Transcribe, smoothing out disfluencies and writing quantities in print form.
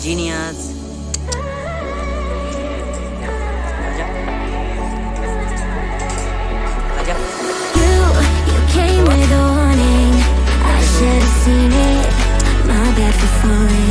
Genius. You came with a warning. I should have seen it. My bad for falling.